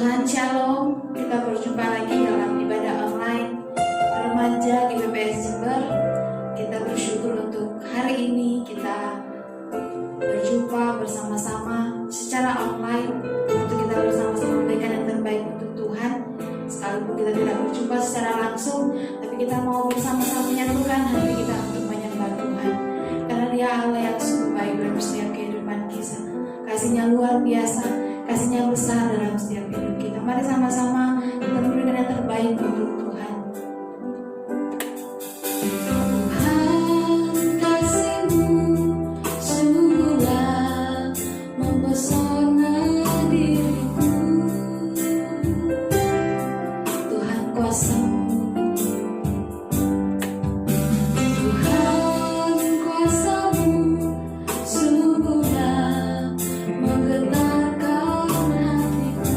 Tuhan, Shalom. Kita berjumpa lagi dalam ibadah online remaja di BPS Jember. Kita bersyukur untuk hari ini kita berjumpa bersama-sama secara online untuk kita bersama-sama memberikan yang terbaik untuk Tuhan. Sekalipun kita tidak berjumpa secara langsung, tapi kita mau bersama-sama menyatukan hati kita untuk menyembah Tuhan. Karena Dia Allah yang sungguh baik dalam setiap kehidupan kita. Kasih-Nya luar biasa, kasih-Nya besar dalam setiap hidup kita. Mari sama-sama kita memberikan yang terbaik untuk Tuhan. Tuhan, kasih-Mu sungguhlah mempesona diriku. Tuhan, kuasa-Mu, Tuhan, kuasa-Mu sungguhlah menggetarkan hatiku.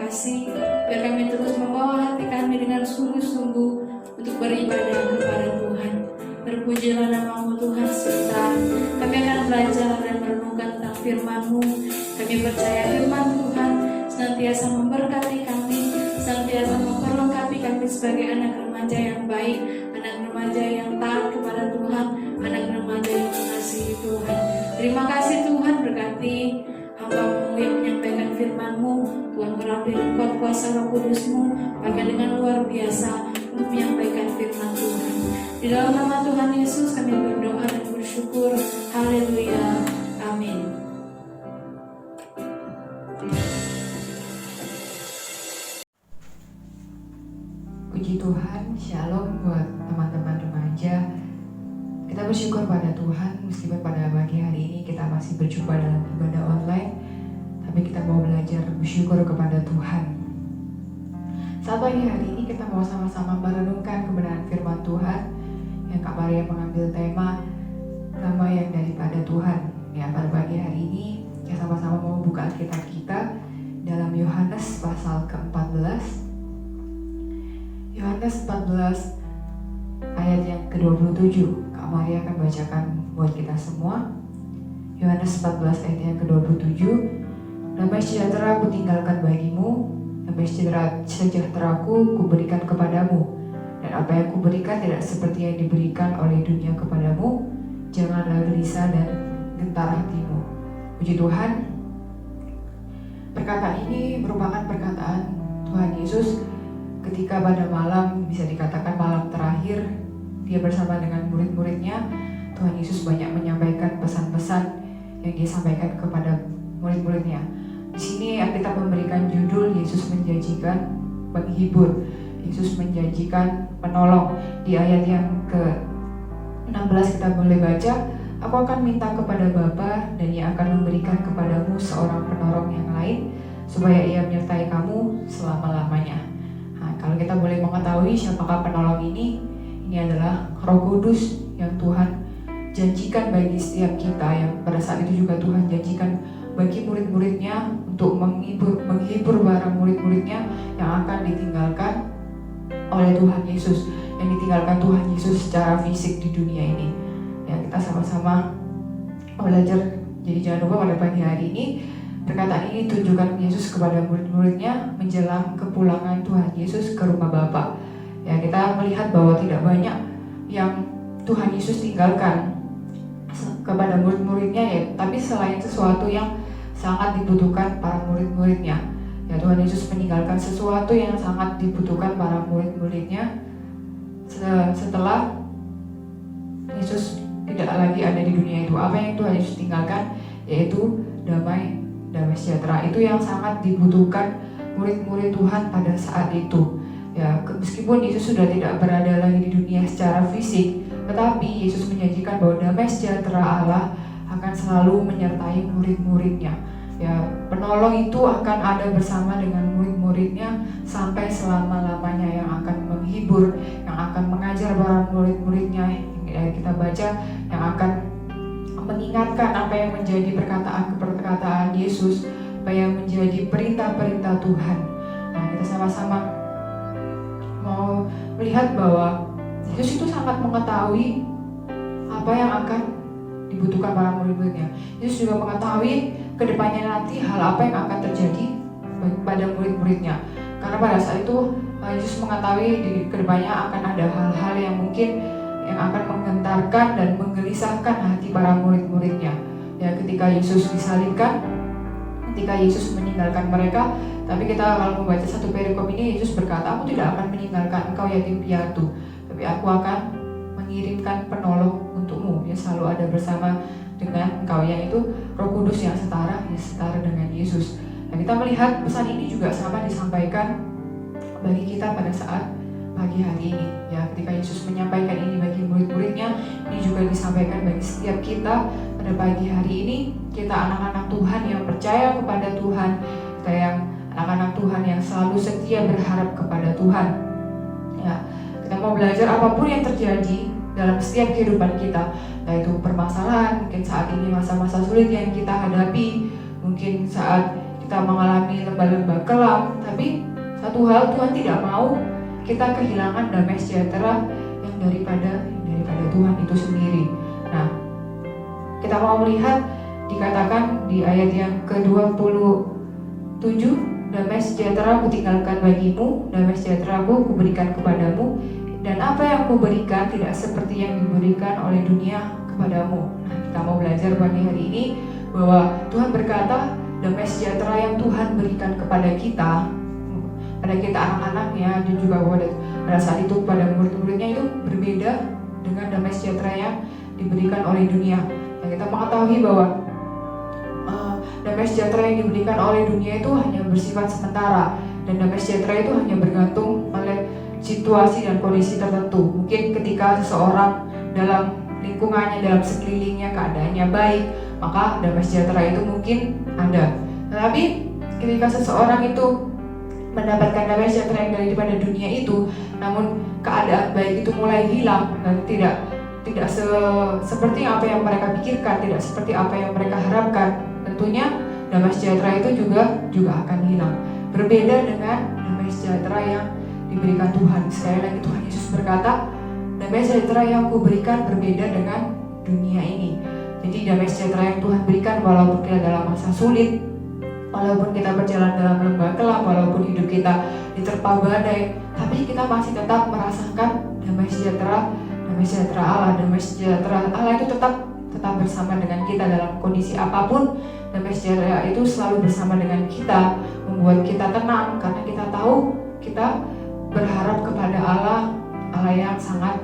kasih. Biar kami terus membawa hati kami dengan sungguh-sungguh untuk beribadah kepada Tuhan. Terpujilah nama-Mu Tuhan. Sebentar kami akan belajar dan merenungkan tentang firman-Mu. Kami percaya firman Tuhan senantiasa memberkati kami, senantiasa memperlengkapi kami sebagai anak remaja yang baik, anak remaja yang taat kepada Tuhan, anak remaja yang mengasihi Tuhan. Terima kasih Tuhan, berkati hamba-Mu yang menyampaikan firman-Mu. Tuhan berapi kuat kuasa Roh Kudus-Mu, pakai dengan luar biasa untuk menyampaikan firman Tuhan. Di dalam nama Tuhan Yesus kami berdoa dan bersyukur. Haleluya. Amin. Puji Tuhan, Shalom buat teman-teman remaja. Kita bersyukur pada Tuhan, meskipun pada pagi hari ini kita masih berjumpa dalam ibadah online, tapi kita mau belajar bersyukur kepada Tuhan. Saat pagi hari ini kita mau sama-sama merenungkan kebenaran firman Tuhan, yang Kak Maria mengambil tema damai yang daripada Tuhan. Ya, pada pagi hari ini kita sama-sama mau buka Alkitab kita dalam Yohanes pasal ke-14. Yohanes 14 ayat yang ke-27. Kak Maria akan bacakan buat kita semua. Yohanes 14 ayat yang ke-27. Damai sejahtera aku tinggalkan bagimu, damai sejahtera-Ku kuberikan kepadamu. Dan apa yang kuberikan tidak seperti yang diberikan oleh dunia kepadamu. Janganlah gelisah dan gentar hatimu. Puji Tuhan. Perkataan ini merupakan perkataan Tuhan Yesus ketika pada malam, bisa dikatakan malam terakhir, dia bersama dengan murid-muridnya. Tuhan Yesus banyak menyampaikan pesan-pesan yang dia sampaikan kepada murid-muridnya. Di sini kita memberikan judul Yesus menjanjikan menghibur, Yesus menjanjikan menolong. Di ayat yang ke-16 kita boleh baca, aku akan minta kepada Bapa dan Ia akan memberikan kepadamu seorang penolong yang lain, supaya Ia menyertai kamu selama-lamanya. Nah, kalau kita boleh mengetahui siapakah penolong ini adalah Roh Kudus yang Tuhan janjikan bagi setiap kita, yang pada saat itu juga Tuhan janjikan bagi murid-muridnya untuk menghibur para murid-muridnya yang akan ditinggalkan oleh Tuhan Yesus, yang ditinggalkan Tuhan Yesus secara fisik di dunia ini. Ya, kita sama-sama belajar. Jadi jangan lupa pada pagi hari ini perkataan ini tunjukkan Yesus kepada murid-muridnya menjelang kepulangan Tuhan Yesus ke rumah Bapa. Ya, kita melihat bahwa tidak banyak yang Tuhan Yesus tinggalkan kepada murid-muridnya, ya, tapi selain sesuatu yang sangat dibutuhkan para murid-muridnya. Ya, Tuhan Yesus meninggalkan sesuatu yang sangat dibutuhkan para murid-muridnya setelah Yesus tidak lagi ada di dunia itu. Apa yang Tuhan Yesus tinggalkan? Yaitu damai sejahtera. Itu yang sangat dibutuhkan murid-murid Tuhan pada saat itu. Ya, meskipun Yesus sudah tidak berada lagi di dunia secara fisik, tetapi Yesus menjanjikan bahwa damai sejahtera Allah akan selalu menyertai murid-muridnya. Ya, penolong itu akan ada bersama dengan murid-muridnya sampai selama-lamanya, yang akan menghibur, yang akan mengajar para murid-muridnya. Kita baca yang akan mengingatkan apa yang menjadi perkataan Yesus, apa yang menjadi perintah-perintah Tuhan. Nah, kita sama-sama mau melihat bahwa Yesus itu sangat mengetahui apa yang akan dibutuhkan para murid-muridnya. Yesus juga mengetahui kedepannya nanti hal apa yang akan terjadi pada murid-muridnya. Karena pada saat itu Yesus mengetahui di kedepannya akan ada hal-hal yang mungkin yang akan menggentarkan dan menggelisahkan hati para murid-muridnya. Ya, ketika Yesus disalibkan, ketika Yesus meninggalkan mereka, tapi kita kalau membaca satu perikop ini, Yesus berkata, aku tidak akan meninggalkan engkau yatim piatu, tapi aku akan mengirimkan penolong untukmu, yang selalu ada bersama dengan engkau, yang itu Roh Kudus yang setara dengan Yesus. Nah, kita melihat pesan ini juga sama disampaikan bagi kita pada saat pagi hari ini. Ya, ketika Yesus menyampaikan ini bagi murid-muridnya, ini juga disampaikan bagi setiap kita pada pagi hari ini. Kita anak-anak Tuhan yang percaya kepada Tuhan, kita yang anak-anak Tuhan yang selalu setia berharap kepada Tuhan. Ya, kita mau belajar apapun yang terjadi dalam setiap kehidupan kita, yaitu permasalahan, mungkin saat ini masa-masa sulit yang kita hadapi, mungkin saat kita mengalami lembah-lembah kelam, tapi satu hal, Tuhan tidak mau kita kehilangan damai sejahtera yang daripada Tuhan itu sendiri. Nah, kita mau melihat dikatakan di ayat yang ke-27, damai sejahtera kutinggalkan bagimu, damai sejahtera kuberikan kepadamu, dan apa yang kuberikan tidak seperti yang diberikan oleh dunia kepadamu. Nah, kita mau belajar pagi hari ini bahwa Tuhan berkata damai sejahtera yang Tuhan berikan kepada kita anak-anaknya, dan juga pada saat itu pada murid-muridnya itu berbeda dengan damai sejahtera yang diberikan oleh dunia. Dan kita mengetahui bahwa damai sejahtera yang diberikan oleh dunia itu hanya bersifat sementara, dan damai sejahtera itu hanya bergantung oleh situasi dan kondisi tertentu. Mungkin ketika seseorang dalam lingkungannya, dalam sekelilingnya keadaannya baik, maka damai sejahtera itu mungkin ada. Tetapi ketika seseorang itu mendapatkan damai sejahtera yang daripada dunia itu, namun keadaan baik itu mulai hilang dan tidak seperti apa yang mereka pikirkan, tidak seperti apa yang mereka harapkan, tentunya damai sejahtera itu juga akan hilang. Berbeda dengan damai sejahtera yang diberikan Tuhan. Sekali lagi Tuhan Yesus berkata, damai sejahtera yang kuberikan berbeda dengan dunia ini. Jadi damai sejahtera yang Tuhan berikan walaupun kita dalam masa sulit, walaupun kita berjalan dalam lembah kelam, walaupun hidup kita diterpa badai, tapi kita masih tetap merasakan damai sejahtera Allah. Damai sejahtera Allah itu tetap bersama dengan kita dalam kondisi apapun. Damai sejahtera itu selalu bersama dengan kita, membuat kita tenang karena kita tahu kita berharap kepada Allah yang sangat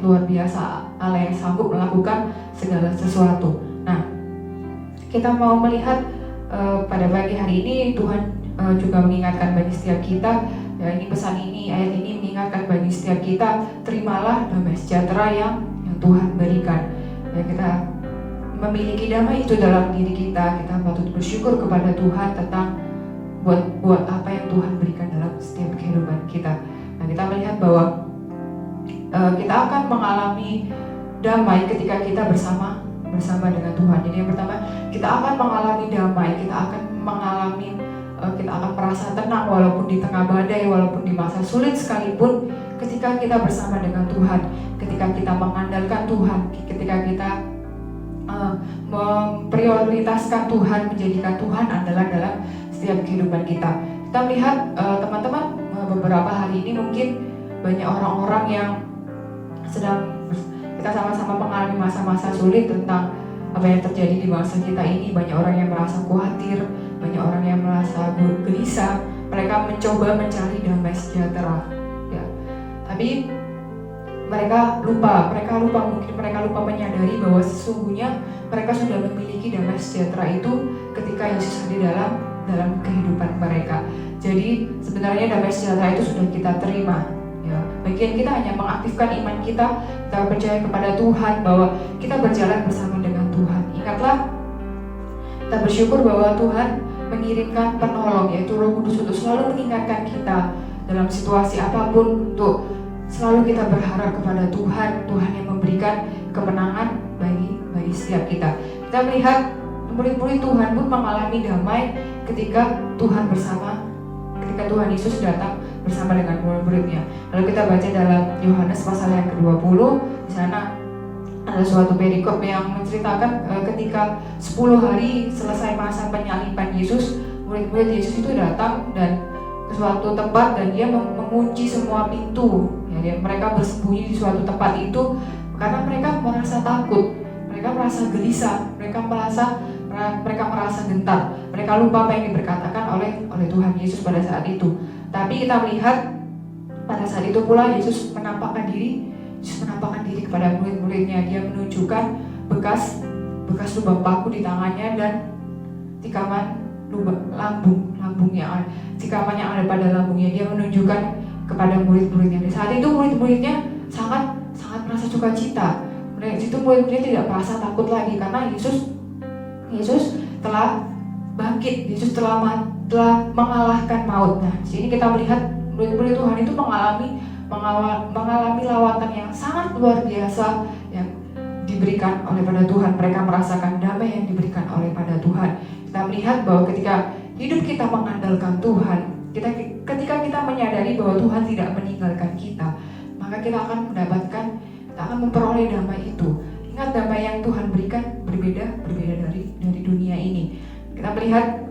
luar biasa, Allah yang sanggup melakukan segala sesuatu. Nah, kita mau melihat pada pagi hari ini Tuhan juga mengingatkan bagi setiap kita, ya, ini pesan ini, ayat ini mengingatkan bagi setiap kita, terimalah damai sejahtera yang Tuhan berikan. Ya, kita memiliki damai itu dalam diri kita patut bersyukur kepada Tuhan tentang buat apa yang Tuhan berikan dalam setiap kehidupan kita. Nah, kita melihat bahwa kita akan mengalami damai ketika kita bersama dengan Tuhan. Jadi yang pertama, kita akan mengalami damai, kita akan merasa tenang walaupun di tengah badai, walaupun di masa sulit sekalipun, ketika kita bersama dengan Tuhan, ketika kita mengandalkan Tuhan, ketika kita memprioritaskan Tuhan, menjadikan Tuhan adalah dalam setiap kehidupan kita. Kita melihat teman-teman, beberapa hari ini mungkin banyak orang-orang yang kita sama-sama mengalami masa-masa sulit tentang apa yang terjadi di bangsa kita ini. Banyak orang yang merasa khawatir, banyak orang yang merasa gelisah. Mereka mencoba mencari damai sejahtera, ya. Tapi mereka lupa menyadari bahwa sesungguhnya mereka sudah memiliki damai sejahtera itu ketika Yesus hadir dalam kehidupan mereka. Jadi sebenarnya damai sejahtera itu sudah kita terima. Ya, bagian kita hanya mengaktifkan iman kita percaya kepada Tuhan bahwa kita berjalan bersama dengan Tuhan. Ingatlah, kita bersyukur bahwa Tuhan mengirimkan penolong, yaitu Roh Kudus, untuk selalu mengingatkan kita dalam situasi apapun, untuk selalu kita berharap kepada Tuhan yang memberikan kemenangan bagi setiap kita. Kita melihat murid-murid Tuhan pun mengalami damai ketika Tuhan Tuhan Yesus datang bersama dengan murid-muridnya. Lalu kita baca dalam Yohanes pasal yang ke-20, di sana ada suatu perikop yang menceritakan ketika 10 hari selesai masa penyaliban Yesus, murid-murid Yesus itu datang dan ke suatu tempat dan dia mengunci semua pintu. Ya, mereka bersembunyi di suatu tempat itu karena mereka merasa takut, mereka merasa gelisah, mereka merasa gentar, mereka lupa apa yang diberkatakan oleh Tuhan Yesus pada saat itu. Tapi kita melihat pada saat itu pula Yesus menampakkan diri kepada murid-muridnya. Dia menunjukkan bekas lubang paku di tangannya dan tikaman lambung yang ada pada lambungnya. Dia menunjukkan kepada murid-muridnya. Di saat itu murid-muridnya sangat merasa sukacita. Itu murid-muridnya tidak merasa takut lagi karena Yesus telah bangkit, Yesus telah mengalahkan maut. Nah, di sini kita melihat murid-murid Tuhan itu mengalami lawatan yang sangat luar biasa yang diberikan oleh pada Tuhan. Mereka merasakan damai yang diberikan oleh pada Tuhan. Kita melihat bahwa ketika hidup kita mengandalkan Tuhan, ketika kita menyadari bahwa Tuhan tidak meninggalkan kita, maka kita akan memperoleh damai itu. Ingat, damai yang Tuhan berikan berbeda dari dunia ini. Kita melihat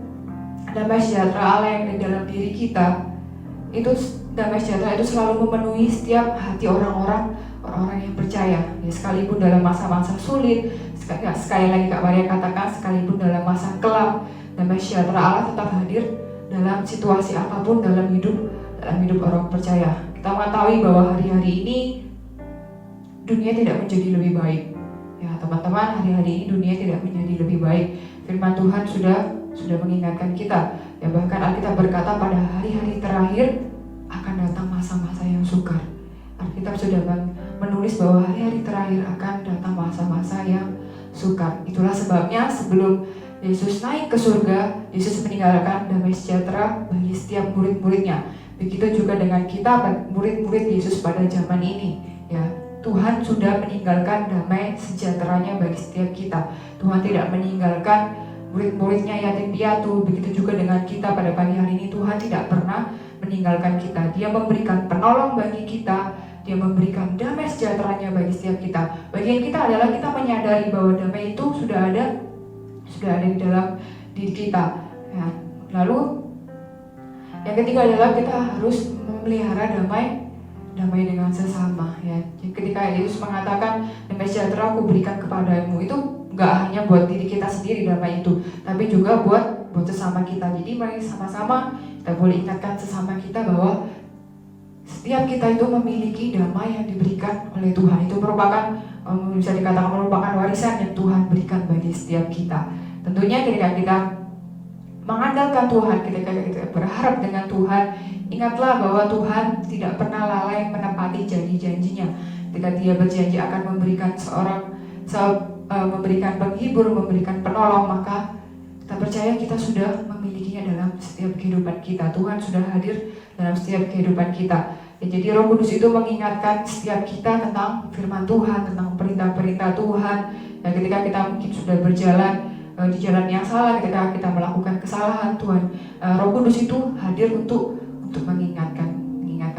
damai sejahtera Allah yang ada dalam diri kita. Damai sejahtera itu selalu memenuhi setiap hati orang-orang yang percaya. Ya, sekalipun dalam masa-masa sulit, sekali lagi Kak Maria katakan, sekalipun dalam masa kelam, damai sejahtera Allah tetap hadir dalam situasi apapun dalam hidup orang percaya. Kita mengetahui bahwa hari-hari ini dunia tidak menjadi lebih baik. Ya teman-teman, hari-hari ini dunia tidak menjadi lebih baik. Firman Tuhan sudah mengingatkan kita. Ya bahkan Alkitab berkata pada hari-hari terakhir akan datang masa-masa yang sukar. Alkitab sudah menulis bahwa hari-hari terakhir akan datang masa-masa yang sukar. Itulah sebabnya sebelum Yesus naik ke surga, Yesus meninggalkan damai sejahtera bagi setiap murid-muridnya. Begitu juga dengan kita, murid-murid Yesus pada zaman ini. Ya, Tuhan sudah meninggalkan damai sejahteranya bagi setiap kita. Tuhan tidak meninggalkan murid-muridnya yatim piatu. Begitu juga dengan kita pada pagi hari ini, Tuhan tidak pernah meninggalkan kita. Dia memberikan penolong bagi kita. Dia memberikan damai sejahteranya bagi setiap kita. Bagian kita adalah kita menyadari bahwa damai itu sudah ada di dalam diri kita. Ya. Lalu yang ketiga adalah kita harus memelihara damai dengan sesama. Ya. Ketika Yesus mengatakan damai sejahtera aku berikan kepadamu, itu nggak hanya buat diri kita sendiri damai itu, tapi juga buat sesama kita. Jadi mari sama-sama kita boleh ingatkan sesama kita bahwa setiap kita itu memiliki damai yang diberikan oleh Tuhan. Itu bisa dikatakan merupakan warisan yang Tuhan berikan bagi setiap kita. Tentunya ketika kita mengandalkan Tuhan, ketika kita berharap dengan Tuhan, ingatlah bahwa Tuhan tidak pernah lalai menepati janji-janjinya. Ketika Dia berjanji akan memberikan memberikan penghibur, memberikan penolong, maka kita percaya kita sudah memilikinya dalam setiap kehidupan kita. Tuhan sudah hadir dalam setiap kehidupan kita. Ya, jadi Roh Kudus itu mengingatkan setiap kita tentang firman Tuhan, tentang perintah-perintah Tuhan. Ya, ketika kita mungkin sudah berjalan di jalan yang salah, ketika kita melakukan kesalahan, Tuhan Roh Kudus itu hadir untuk mengingatkan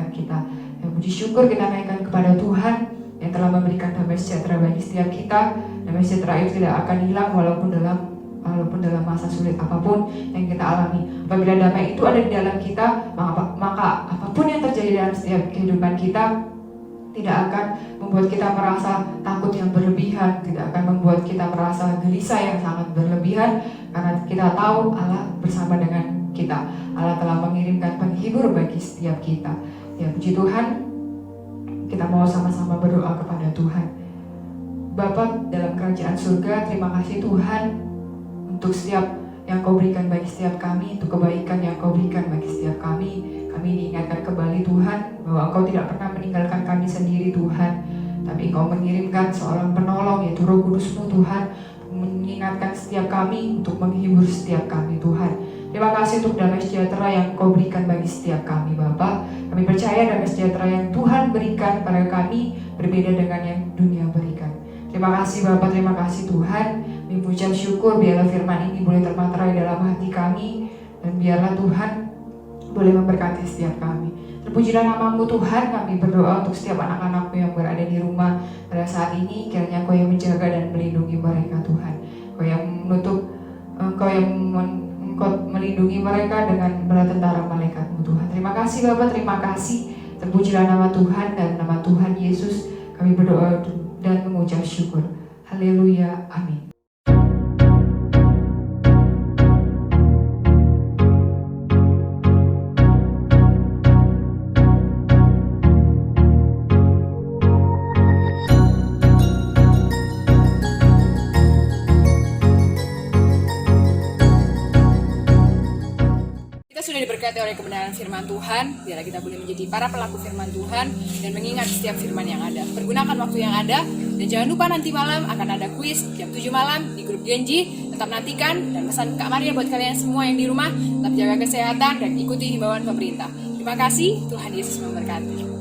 kita. Ya, puji syukur kita naikkan kepada Tuhan yang telah memberikan damai sejahtera bagi setiap kita. Damai sejahtera itu tidak akan hilang walaupun dalam masa sulit apapun yang kita alami. Apabila damai itu ada di dalam kita, maka apapun yang terjadi dalam setiap kehidupan kita tidak akan membuat kita merasa takut yang berlebihan, tidak akan membuat kita merasa gelisah yang sangat berlebihan, karena kita tahu Allah bersama dengan kita. Allah telah mengirimkan penghibur bagi setiap kita. Ya, puji Tuhan, kita mau sama-sama berdoa kepada Tuhan. Bapa dalam kerajaan surga, terima kasih Tuhan untuk setiap yang Kau berikan bagi setiap kami, untuk kebaikan yang Kau berikan bagi setiap kami. Kami diingatkan kembali Tuhan bahwa Engkau tidak pernah meninggalkan kami sendiri Tuhan, tapi Engkau mengirimkan seorang penolong yaitu Roh Kudus-Mu Tuhan, mengingatkan setiap kami untuk menghibur setiap kami Tuhan. Terima kasih untuk damai sejahtera yang Kau berikan bagi setiap kami Bapa. Kami percaya damai sejahtera yang Tuhan berikan pada kami berbeda dengan yang dunia berikan. Terima kasih Bapa, terima kasih Tuhan. Kami mengucap syukur biarlah firman ini boleh termaterai dalam hati kami, dan biarlah Tuhan boleh memberkati setiap kami. Terpujilah nama-Mu Tuhan. Kami berdoa untuk setiap anak-anak-Mu yang berada di rumah pada saat ini. Kiranya Kau yang menjaga dan melindungi mereka Tuhan. Kau yang menutup, Kau yang melindungi mereka dengan bala tentara malaikat-Mu Tuhan. Terima kasih Bapa, terima kasih. Terpujilah nama Tuhan dan nama Tuhan Yesus. Kami berdoa dan mengucap syukur. Haleluya, amin. Sudah diberkati oleh kebenaran firman Tuhan, biarlah kita boleh menjadi para pelaku firman Tuhan dan mengingat setiap firman yang ada. Pergunakan waktu yang ada, dan jangan lupa nanti malam akan ada kuis jam 7 malam di grup Genji. Tetap nantikan, dan pesan Kak Maria buat kalian semua yang di rumah, tetap jaga kesehatan dan ikuti himbauan pemerintah. Terima kasih, Tuhan Yesus memberkati.